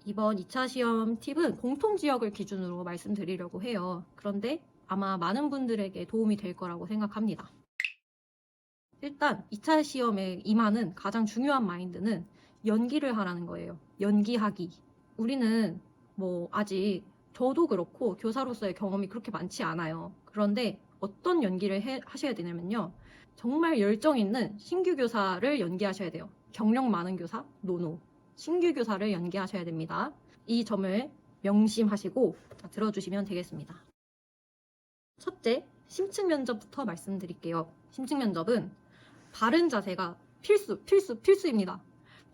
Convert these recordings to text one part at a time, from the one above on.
이번 2차 시험 팁은 공통 지역을 기준으로 말씀드리려고 해요. 그런데 아마 많은 분들에게 도움이 될 거라고 생각합니다. 일단 2차 시험에 임하는 가장 중요한 마인드는 연기를 하라는 거예요. 연기하기. 우리는 아직 저도 그렇고 교사로서의 경험이 그렇게 많지 않아요. 그런데 어떤 연기를 하셔야 되냐면요. 정말 열정 있는 신규 교사를 연기하셔야 돼요. 경력 많은 교사, 노노. 신규 교사를 연기하셔야 됩니다. 이 점을 명심하시고 들어주시면 되겠습니다. 첫째, 심층 면접부터 말씀드릴게요. 심층 면접은 바른 자세가 필수입니다.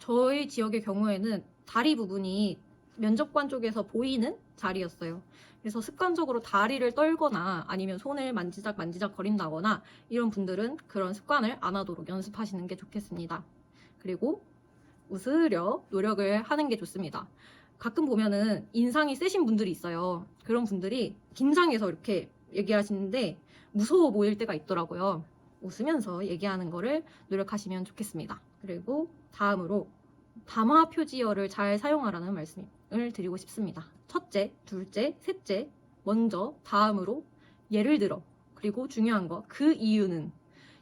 저희 지역의 경우에는 다리 부분이 면접관 쪽에서 보이는 자리였어요. 그래서 습관적으로 다리를 떨거나 아니면 손을 만지작 거린다거나 이런 분들은 그런 습관을 안 하도록 연습하시는 게 좋겠습니다. 그리고 웃으려 노력을 하는 게 좋습니다. 가끔 보면은 인상이 세신 분들이 있어요. 그런 분들이 긴장해서 이렇게 얘기하시는데 무서워 보일 때가 있더라고요. 웃으면서 얘기하는 거를 노력하시면 좋겠습니다. 그리고 다음으로 담화 표지어를 잘 사용하라는 말씀을 드리고 싶습니다. 첫째, 둘째, 셋째, 먼저, 다음으로, 예를 들어, 그리고 중요한 거, 그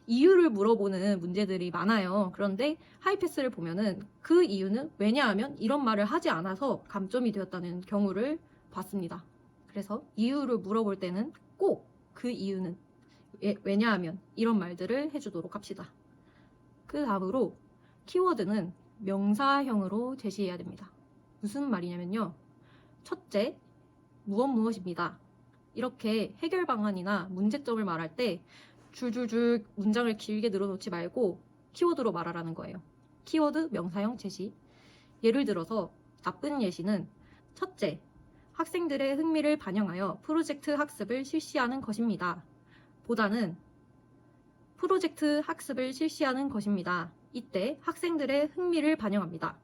이유를 물어보는 문제들이 많아요. 그런데 하이패스를 보면은 그 이유는 왜냐하면 이런 말을 하지 않아서 감점이 되었다는 경우를 봤습니다. 그래서 이유를 물어볼 때는 꼭 그 이유는 왜냐하면 이런 말들을 해주도록 합시다. 그 다음으로 키워드는 명사형으로 제시해야 됩니다. 무슨 말이냐면요. 첫째, 무엇입니다. 이렇게 해결 방안이나 문제점을 말할 때 줄줄줄 문장을 길게 늘어놓지 말고 키워드로 말하라는 거예요. 키워드 명사형 제시. 예를 들어서 나쁜 예시는 첫째, 학생들의 흥미를 반영하여 프로젝트 학습을 실시하는 것입니다. 보다는 프로젝트 학습을 실시하는 것입니다. 이때 학생들의 흥미를 반영합니다.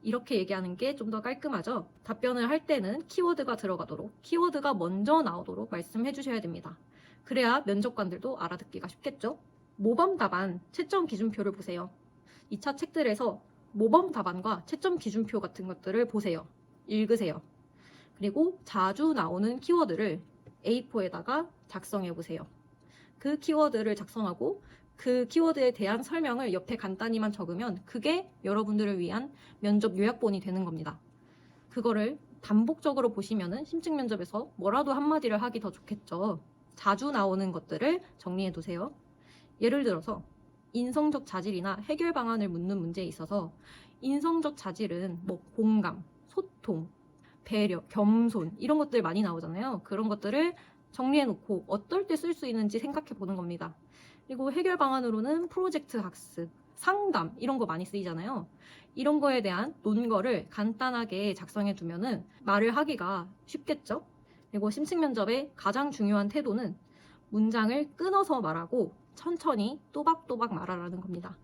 이렇게 얘기하는 게 좀 더 깔끔하죠? 답변을 할 때는 키워드가 들어가도록, 키워드가 먼저 나오도록 말씀해 주셔야 됩니다. 그래야 면접관들도 알아듣기가 쉽겠죠? 모범 답안, 채점 기준표를 보세요. 2차 책들에서 모범 답안과 채점 기준표 같은 것들을 보세요. 읽으세요. 그리고 자주 나오는 키워드를 A4에다가 작성해 보세요. 그 키워드를 작성하고 그 키워드에 대한 설명을 옆에 간단히만 적으면 그게 여러분들을 위한 면접 요약본이 되는 겁니다. 그거를 반복적으로 보시면은 심층 면접에서 뭐라도 한마디를 하기 더 좋겠죠. 자주 나오는 것들을 정리해 두세요. 예를 들어서 인성적 자질이나 해결 방안을 묻는 문제에 있어서 인성적 자질은 공감, 소통, 배려, 겸손 이런 것들 많이 나오잖아요. 그런 것들을 정리해 놓고 어떨 때 쓸 수 있는지 생각해 보는 겁니다. 그리고 해결 방안으로는 프로젝트 학습, 상담 이런 거 많이 쓰이잖아요. 이런 거에 대한 논거를 간단하게 작성해 두면은 말을 하기가 쉽겠죠? 그리고 심층 면접의 가장 중요한 태도는 문장을 끊어서 말하고 천천히 또박또박 말하라는 겁니다.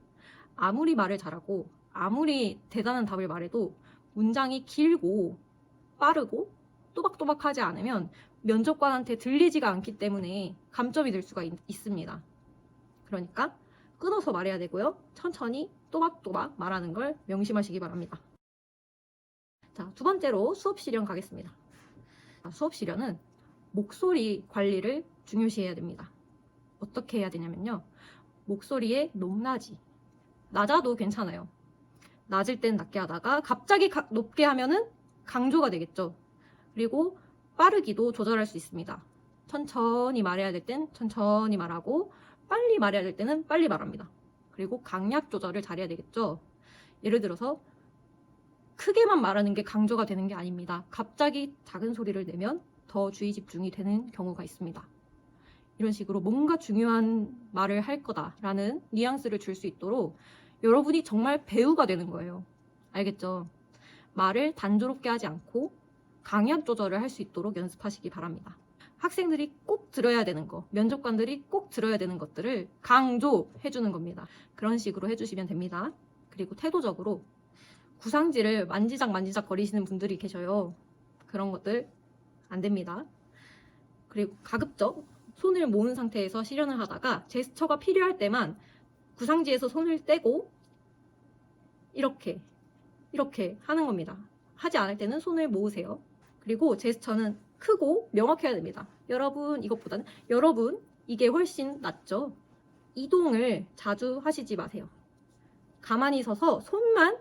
아무리 말을 잘하고 아무리 대단한 답을 말해도 문장이 길고 빠르고 또박또박하지 않으면 면접관한테 들리지가 않기 때문에 감점이 될 수가 있습니다. 그러니까 끊어서 말해야 되고요. 천천히 또박또박 말하는 걸 명심하시기 바랍니다. 자, 두 번째로 수업 실현 가겠습니다. 수업 실현은 목소리 관리를 중요시해야 됩니다. 어떻게 해야 되냐면요. 목소리의 높낮이. 낮아도 괜찮아요. 낮을 땐 낮게 하다가 갑자기 높게 하면은 강조가 되겠죠. 그리고 빠르기도 조절할 수 있습니다. 천천히 말해야 될 땐 천천히 말하고 빨리 말해야 될 때는 빨리 말합니다. 그리고 강약 조절을 잘해야 되겠죠. 예를 들어서 크게만 말하는 게 강조가 되는 게 아닙니다. 갑자기 작은 소리를 내면 더 주의 집중이 되는 경우가 있습니다. 이런 식으로 뭔가 중요한 말을 할 거다라는 뉘앙스를 줄 수 있도록 여러분이 정말 배우가 되는 거예요. 알겠죠? 말을 단조롭게 하지 않고 강약 조절을 할 수 있도록 연습하시기 바랍니다. 학생들이 꼭 들어야 되는 거, 면접관들이 꼭 들어야 되는 것들을 강조해주는 겁니다. 그런 식으로 해주시면 됩니다. 그리고 태도적으로 구상지를 만지작 거리시는 분들이 계셔요. 그런 것들 안 됩니다. 그리고 가급적 손을 모은 상태에서 실현을 하다가 제스처가 필요할 때만 구상지에서 손을 떼고 이렇게 하는 겁니다. 하지 않을 때는 손을 모으세요. 그리고 제스처는 크고 명확해야 됩니다. 여러분, 이것보다는 여러분, 이게 훨씬 낫죠. 이동을 자주 하시지 마세요. 가만히 서서 손만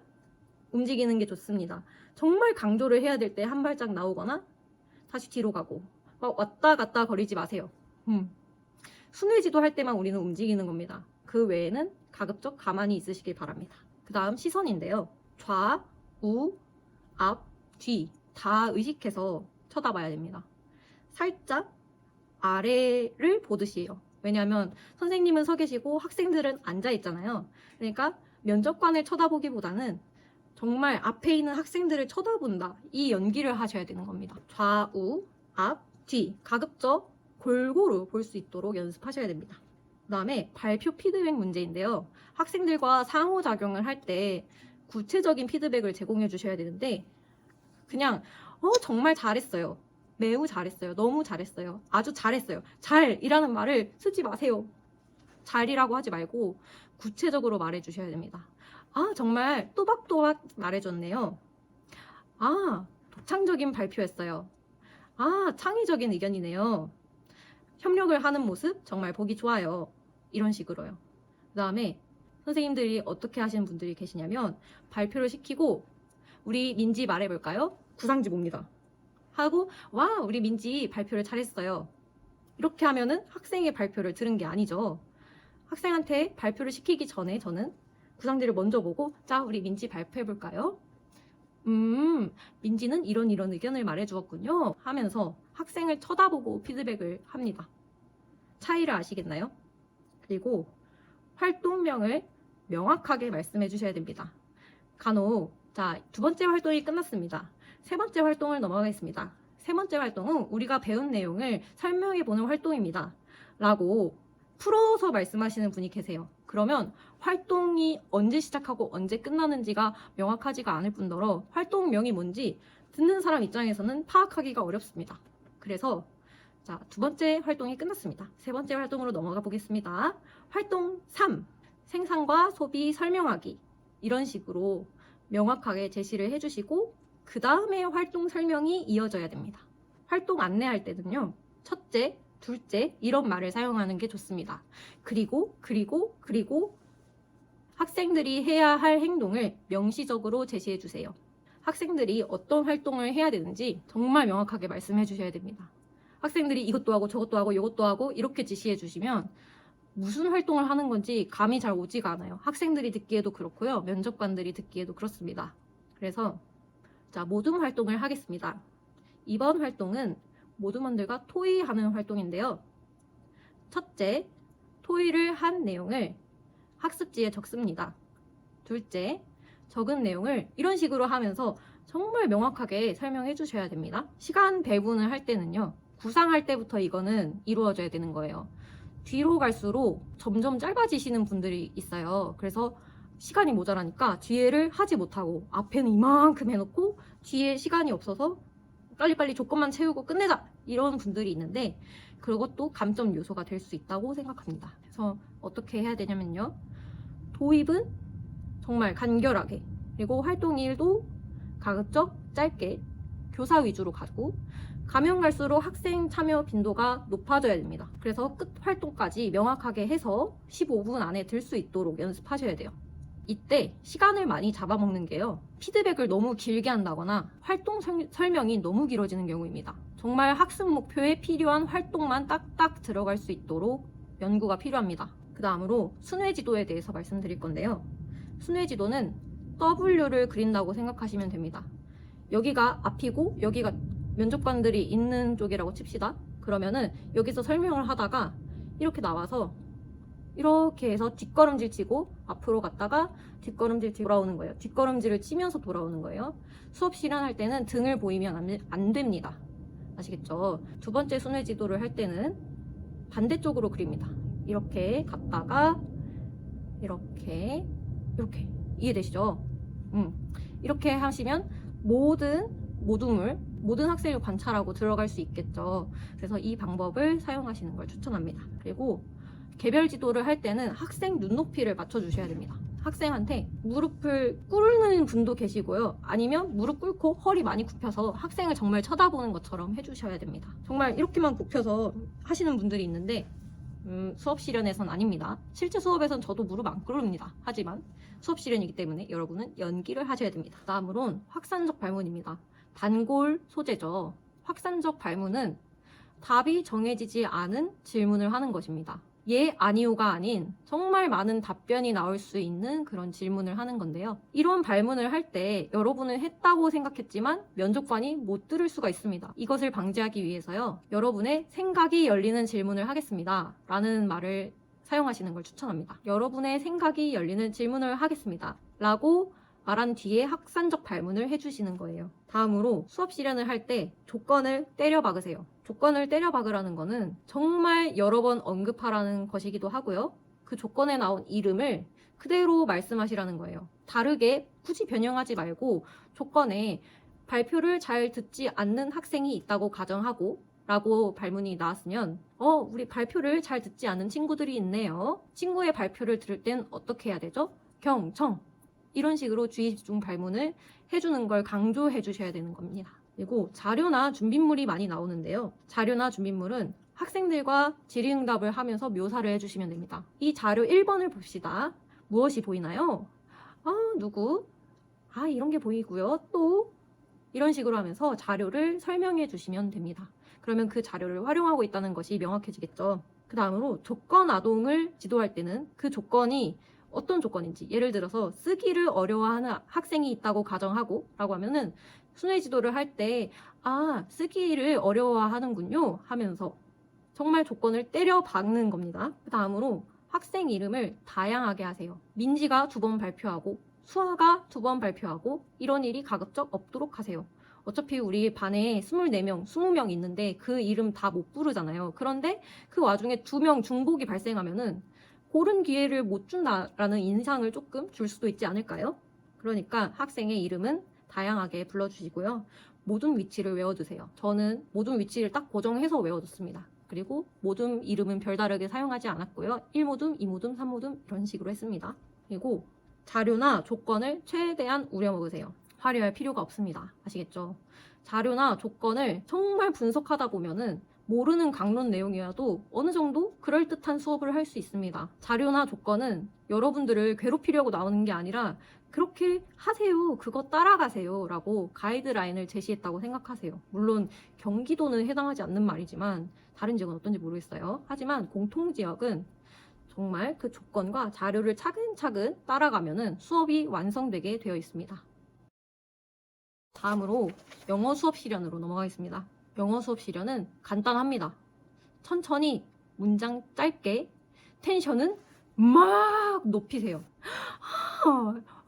움직이는 게 좋습니다. 정말 강조를 해야 될 때 한 발짝 나오거나 다시 뒤로 가고 막 왔다 갔다 거리지 마세요. 순회지도 할 때만 우리는 움직이는 겁니다. 그 외에는 가급적 가만히 있으시길 바랍니다. 그 다음 시선인데요. 좌, 우, 앞, 뒤 다 의식해서 쳐다봐야 됩니다. 살짝 아래를 보듯이에요. 왜냐하면 선생님은 서 계시고 학생들은 앉아 있잖아요. 그러니까 면접관을 쳐다보기보다는 정말 앞에 있는 학생들을 쳐다본다. 이 연기를 하셔야 되는 겁니다. 좌우, 앞, 뒤 가급적 골고루 볼 수 있도록 연습하셔야 됩니다. 그 다음에 발표 피드백 문제인데요. 학생들과 상호작용을 할 때 구체적인 피드백을 제공해 주셔야 되는데 그냥 정말 잘했어요. 매우 잘했어요. 너무 잘했어요. 아주 잘했어요. 잘이라는 말을 쓰지 마세요. 잘이라고 하지 말고 구체적으로 말해 주셔야 됩니다. 정말 또박또박 말해줬네요. 독창적인 발표였어요. 창의적인 의견이네요. 협력을 하는 모습 정말 보기 좋아요. 이런 식으로요. 그 다음에 선생님들이 어떻게 하시는 분들이 계시냐면 발표를 시키고 우리 민지 말해볼까요? 구상지 봅니다. 하고 와 우리 민지 발표를 잘했어요. 이렇게 하면은 학생의 발표를 들은 게 아니죠. 학생한테 발표를 시키기 전에 저는 구상지를 먼저 보고 자 우리 민지 발표해볼까요? 민지는 이런 의견을 말해주었군요 하면서 학생을 쳐다보고 피드백을 합니다. 차이를 아시겠나요? 그리고 활동명을 명확하게 말씀해 주셔야 됩니다. 간혹 자, 두 번째 활동이 끝났습니다. 세 번째 활동을 넘어가겠습니다. 세 번째 활동은 우리가 배운 내용을 설명해 보는 활동입니다. 라고 풀어서 말씀하시는 분이 계세요. 그러면 활동이 언제 시작하고 언제 끝나는지가 명확하지가 않을 뿐더러 활동명이 뭔지 듣는 사람 입장에서는 파악하기가 어렵습니다. 그래서 자, 두 번째 활동이 끝났습니다. 세 번째 활동으로 넘어가 보겠습니다. 활동 3. 생산과 소비 설명하기. 이런 식으로 명확하게 제시를 해주시고 그 다음에 활동 설명이 이어져야 됩니다. 활동 안내할 때는요. 첫째, 둘째 이런 말을 사용하는 게 좋습니다. 그리고 학생들이 해야 할 행동을 명시적으로 제시해 주세요. 학생들이 어떤 활동을 해야 되는지 정말 명확하게 말씀해 주셔야 됩니다. 학생들이 이것도 하고 저것도 하고 이것도 하고 이렇게 지시해 주시면 무슨 활동을 하는 건지 감이 잘 오지가 않아요. 학생들이 듣기에도 그렇고요. 면접관들이 듣기에도 그렇습니다. 그래서 자 모둠 활동을 하겠습니다. 이번 활동은 모둠원들과 토의하는 활동인데요. 첫째, 토의를 한 내용을 학습지에 적습니다. 둘째, 적은 내용을 이런 식으로 하면서 정말 명확하게 설명해 주셔야 됩니다. 시간 배분을 할 때는요. 구상할 때부터 이거는 이루어져야 되는 거예요. 뒤로 갈수록 점점 짧아지시는 분들이 있어요. 그래서 시간이 모자라니까 뒤에를 하지 못하고 앞에는 이만큼 해놓고 뒤에 시간이 없어서 빨리빨리 조건만 채우고 끝내자 이런 분들이 있는데 그것도 감점 요소가 될 수 있다고 생각합니다. 그래서 어떻게 해야 되냐면요. 도입은 정말 간결하게 그리고 활동일도 가급적 짧게 교사 위주로 가고 가면 갈수록 학생 참여 빈도가 높아져야 됩니다. 그래서 끝 활동까지 명확하게 해서 15분 안에 들 수 있도록 연습하셔야 돼요. 이때 시간을 많이 잡아먹는 게요. 피드백을 너무 길게 한다거나 활동 설명이 너무 길어지는 경우입니다. 정말 학습 목표에 필요한 활동만 딱딱 들어갈 수 있도록 연구가 필요합니다. 그 다음으로 순회지도에 대해서 말씀드릴 건데요. 순회지도는 W를 그린다고 생각하시면 됩니다. 여기가 앞이고 여기가 면접관들이 있는 쪽이라고 칩시다. 그러면은 여기서 설명을 하다가 이렇게 나와서 이렇게 해서 뒷걸음질 치고 앞으로 갔다가 뒷걸음질 치고 돌아오는 거예요. 뒷걸음질을 치면서 돌아오는 거예요. 수업 실현할 때는 등을 보이면 안 됩니다. 아시겠죠? 두 번째 순회지도를 할 때는 반대쪽으로 그립니다. 이렇게 갔다가 이렇게 이해되시죠? 이렇게 하시면 모든 학생을 관찰하고 들어갈 수 있겠죠. 그래서 이 방법을 사용하시는 걸 추천합니다. 그리고 개별 지도를 할 때는 학생 눈높이를 맞춰주셔야 됩니다. 학생한테 무릎을 꿇는 분도 계시고요. 아니면 무릎 꿇고 허리 많이 굽혀서 학생을 정말 쳐다보는 것처럼 해주셔야 됩니다. 정말 이렇게만 굽혀서 하시는 분들이 있는데 수업 시련에선 아닙니다. 실제 수업에선 저도 무릎 안 꿇습니다. 하지만 수업 시련이기 때문에 여러분은 연기를 하셔야 됩니다. 다음으론 확산적 발문입니다. 단골 소재죠. 확산적 발문은 답이 정해지지 않은 질문을 하는 것입니다. 예, 아니오가 아닌 정말 많은 답변이 나올 수 있는 그런 질문을 하는 건데요. 이런 발문을 할 때 여러분은 했다고 생각했지만 면접관이 못 들을 수가 있습니다. 이것을 방지하기 위해서요. 여러분의 생각이 열리는 질문을 하겠습니다. 라는 말을 사용하시는 걸 추천합니다. 여러분의 생각이 열리는 질문을 하겠습니다. 라고 말한 뒤에 확산적 발문을 해주시는 거예요. 다음으로 수업 실현을 할 때 조건을 때려 박으세요. 조건을 때려 박으라는 거는 정말 여러 번 언급하라는 것이기도 하고요. 그 조건에 나온 이름을 그대로 말씀하시라는 거예요. 다르게 굳이 변형하지 말고 조건에 발표를 잘 듣지 않는 학생이 있다고 가정하고 라고 발문이 나왔으면 우리 발표를 잘 듣지 않는 친구들이 있네요. 친구의 발표를 들을 땐 어떻게 해야 되죠? 경청! 이런 식으로 주의 집중 발문을 해주는 걸 강조해 주셔야 되는 겁니다. 그리고 자료나 준비물이 많이 나오는데요. 자료나 준비물은 학생들과 질의응답을 하면서 묘사를 해주시면 됩니다. 이 자료 1번을 봅시다. 무엇이 보이나요? 누구? 이런 게 보이고요. 또 이런 식으로 하면서 자료를 설명해 주시면 됩니다. 그러면 그 자료를 활용하고 있다는 것이 명확해지겠죠. 그 다음으로 조건 아동을 지도할 때는 그 조건이 어떤 조건인지, 예를 들어서 쓰기를 어려워하는 학생이 있다고 가정하고 라고 하면은 순회 지도를 할 때 쓰기를 어려워하는군요 하면서 정말 조건을 때려 박는 겁니다. 그 다음으로 학생 이름을 다양하게 하세요. 민지가 2번 발표하고 수아가 2번 발표하고 이런 일이 가급적 없도록 하세요. 어차피 우리 반에 24명, 20명 있는데 그 이름 다 못 부르잖아요. 그런데 그 와중에 2명 중복이 발생하면은 고른 기회를 못 준다라는 인상을 조금 줄 수도 있지 않을까요? 그러니까 학생의 이름은 다양하게 불러주시고요. 모든 위치를 외워두세요. 저는 모든 위치를 딱 고정해서 외워뒀습니다. 그리고 모든 이름은 별다르게 사용하지 않았고요. 1모둠, 2모둠, 3모둠 이런 식으로 했습니다. 그리고 자료나 조건을 최대한 우려먹으세요. 화려할 필요가 없습니다. 아시겠죠? 자료나 조건을 정말 분석하다 보면은 모르는 강론 내용이라도 어느 정도 그럴듯한 수업을 할 수 있습니다. 자료나 조건은 여러분들을 괴롭히려고 나오는 게 아니라 그렇게 하세요, 그거 따라가세요 라고 가이드라인을 제시했다고 생각하세요. 물론 경기도는 해당하지 않는 말이지만 다른 지역은 어떤지 모르겠어요. 하지만 공통지역은 정말 그 조건과 자료를 차근차근 따라가면은 수업이 완성되게 되어 있습니다. 다음으로 영어 수업 실현으로 넘어가겠습니다. 영어 수업 실현은 간단합니다. 천천히 문장 짧게 텐션은 막 높이세요.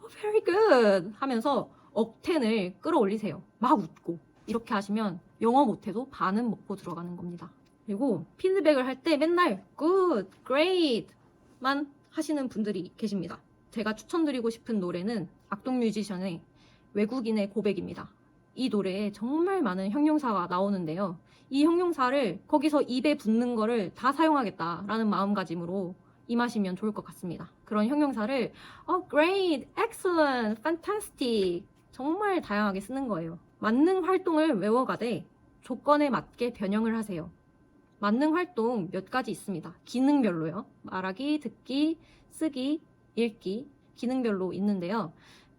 Very good 하면서 억텐을 끌어올리세요. 막 웃고 이렇게 하시면 영어 못해도 반은 먹고 들어가는 겁니다. 그리고 피드백을 할 때 맨날 good, great만 하시는 분들이 계십니다. 제가 추천드리고 싶은 노래는 악동 뮤지션의 외국인의 고백입니다. 이 노래에 정말 많은 형용사가 나오는데요. 이 형용사를 거기서 입에 붙는 거를 다 사용하겠다라는 마음가짐으로 임하시면 좋을 것 같습니다. 그런 형용사를 great, excellent, fantastic 정말 다양하게 쓰는 거예요. 만능 활동을 외워가되 조건에 맞게 변형을 하세요. 만능 활동 몇 가지 있습니다. 기능별로요. 말하기, 듣기, 쓰기, 읽기 기능별로 있는데요.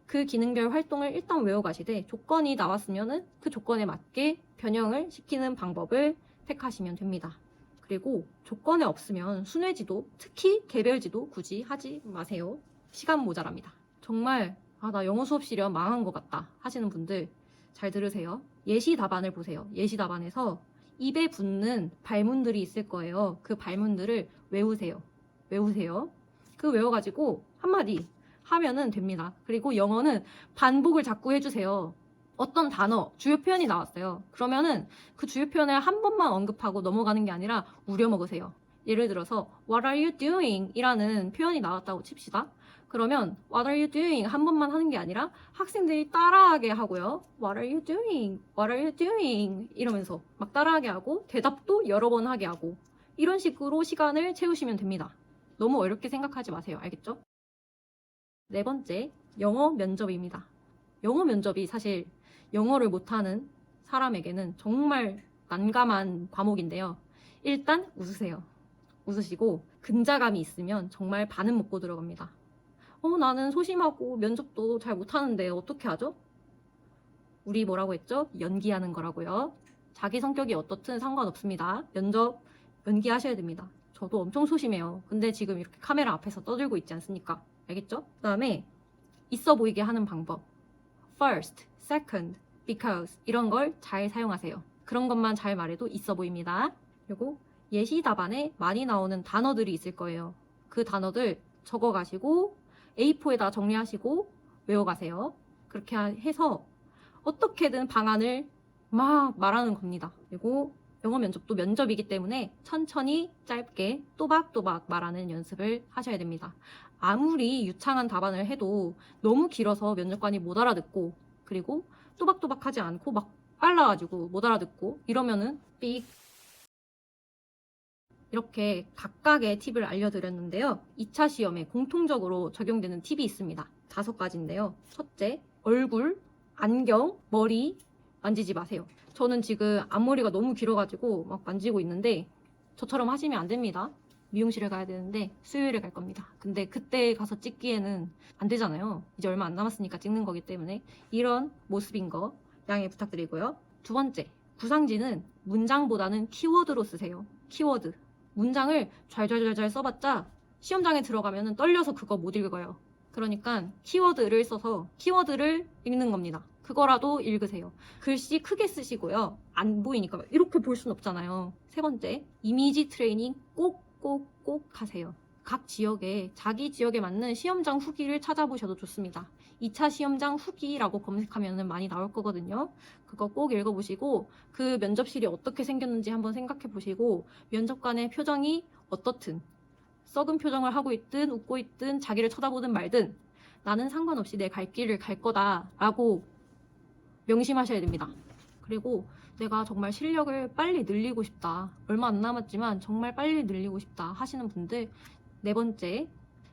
그 기능별 활동을 일단 외워가시되 조건이 나왔으면은 그 조건에 맞게 변형을 시키는 방법을 택하시면 됩니다. 그리고 조건에 없으면 순회지도, 특히 개별지도 굳이 하지 마세요. 시간 모자랍니다. 정말 나 영어 수업 실현 망한 것 같다 하시는 분들 잘 들으세요. 예시 답안을 보세요. 예시 답안에서 입에 붙는 발문들이 있을 거예요. 그 발문들을 외우세요. 그 외워가지고 한마디 하면은 됩니다. 그리고 영어는 반복을 자꾸 해주세요. 어떤 단어, 주요 표현이 나왔어요. 그러면은 그 주요 표현을 한 번만 언급하고 넘어가는 게 아니라 우려먹으세요. 예를 들어서 What are you doing? 이라는 표현이 나왔다고 칩시다. 그러면 What are you doing? 한 번만 하는 게 아니라 학생들이 따라하게 하고요. What are you doing? What are you doing? 이러면서 막 따라하게 하고 대답도 여러 번 하게 하고 이런 식으로 시간을 채우시면 됩니다. 너무 어렵게 생각하지 마세요. 알겠죠? 네 번째, 영어 면접입니다. 영어 면접이 사실 영어를 못하는 사람에게는 정말 난감한 과목인데요. 일단 웃으세요. 웃으시고 근자감이 있으면 정말 반은 먹고 들어갑니다. 나는 소심하고 면접도 잘 못하는데 어떻게 하죠? 우리 뭐라고 했죠? 연기하는 거라고요. 자기 성격이 어떻든 상관없습니다. 면접 연기하셔야 됩니다. 저도 엄청 소심해요. 근데 지금 이렇게 카메라 앞에서 떠들고 있지 않습니까? 알겠죠? 그 다음에 있어 보이게 하는 방법. first, second, because 이런 걸 잘 사용하세요. 그런 것만 잘 말해도 있어 보입니다. 그리고 예시 답안에 많이 나오는 단어들이 있을 거예요. 그 단어들 적어가시고 A4에다 정리하시고 외워가세요. 그렇게 해서 어떻게든 방안을 막 말하는 겁니다. 그리고 영어 면접도 면접이기 때문에 천천히 짧게 또박또박 말하는 연습을 하셔야 됩니다. 아무리 유창한 답안을 해도 너무 길어서 면접관이 못 알아듣고, 그리고 또박또박 하지 않고 막 빨라가지고 못 알아듣고 이러면은 삑. 이렇게 각각의 팁을 알려드렸는데요. 2차 시험에 공통적으로 적용되는 팁이 있습니다. 5가지인데요. 첫째, 얼굴, 안경, 머리 만지지 마세요. 저는 지금 앞머리가 너무 길어가지고 막 만지고 있는데 저처럼 하시면 안 됩니다. 미용실에 가야 되는데 수요일에 갈 겁니다. 근데 그때 가서 찍기에는 안 되잖아요. 이제 얼마 안 남았으니까 찍는 거기 때문에 이런 모습인 거 양해 부탁드리고요. 두 번째, 구상지는 문장보다는 키워드로 쓰세요. 키워드. 문장을 잘 써봤자 시험장에 들어가면 떨려서 그거 못 읽어요. 그러니까 키워드를 써서 키워드를 읽는 겁니다. 그거라도 읽으세요. 글씨 크게 쓰시고요. 안 보이니까 이렇게 볼 순 없잖아요. 세 번째, 이미지 트레이닝 꼭 하세요. 각 지역에 자기 지역에 맞는 시험장 후기를 찾아보셔도 좋습니다. 2차 시험장 후기라고 검색하면 많이 나올 거거든요. 그거 꼭 읽어보시고 그 면접실이 어떻게 생겼는지 한번 생각해 보시고 면접관의 표정이 어떻든 썩은 표정을 하고 있든 웃고 있든 자기를 쳐다보든 말든 나는 상관없이 내 갈 길을 갈 거다 라고 명심하셔야 됩니다. 그리고 내가 정말 실력을 빨리 늘리고 싶다. 얼마 안 남았지만 정말 빨리 늘리고 싶다 하시는 분들, 네 번째,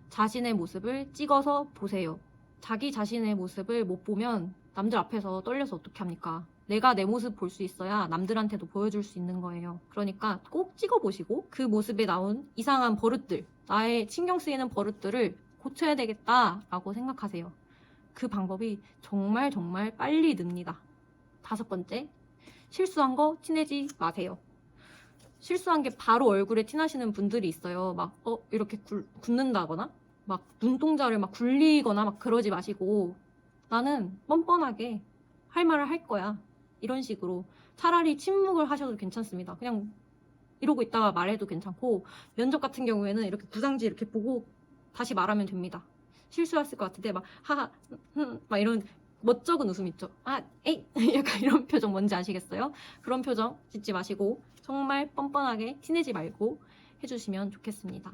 자신의 모습을 찍어서 보세요. 자기 자신의 모습을 못 보면 남들 앞에서 떨려서 어떻게 합니까? 내가 내 모습 볼 수 있어야 남들한테도 보여줄 수 있는 거예요. 그러니까 꼭 찍어보시고 그 모습에 나온 이상한 버릇들, 나의 신경 쓰이는 버릇들을 고쳐야 되겠다라고 생각하세요. 그 방법이 정말 빨리 늡니다. 5번째, 실수한 거 티내지 마세요. 실수한 게 바로 얼굴에 티나시는 분들이 있어요. 막 이렇게 굳는다거나 막 눈동자를 막 굴리거나 막 그러지 마시고 나는 뻔뻔하게 할 말을 할 거야. 이런 식으로 차라리 침묵을 하셔도 괜찮습니다. 그냥 이러고 있다가 말해도 괜찮고 면접 같은 경우에는 이렇게 구상지 이렇게 보고 다시 말하면 됩니다. 실수했을 것 같은데 막 하하 막 이런 멋쩍은 웃음 있죠. 에이 약간 이런 표정 뭔지 아시겠어요? 그런 표정 짓지 마시고 정말 뻔뻔하게 티내지 말고 해주시면 좋겠습니다.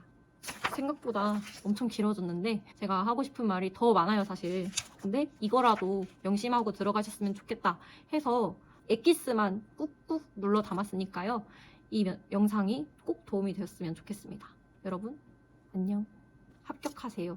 생각보다 엄청 길어졌는데 제가 하고 싶은 말이 더 많아요 사실. 근데 이거라도 명심하고 들어가셨으면 좋겠다 해서 엑기스만 꾹꾹 눌러 담았으니까요. 이 영상이 꼭 도움이 되었으면 좋겠습니다. 여러분 안녕. 합격하세요.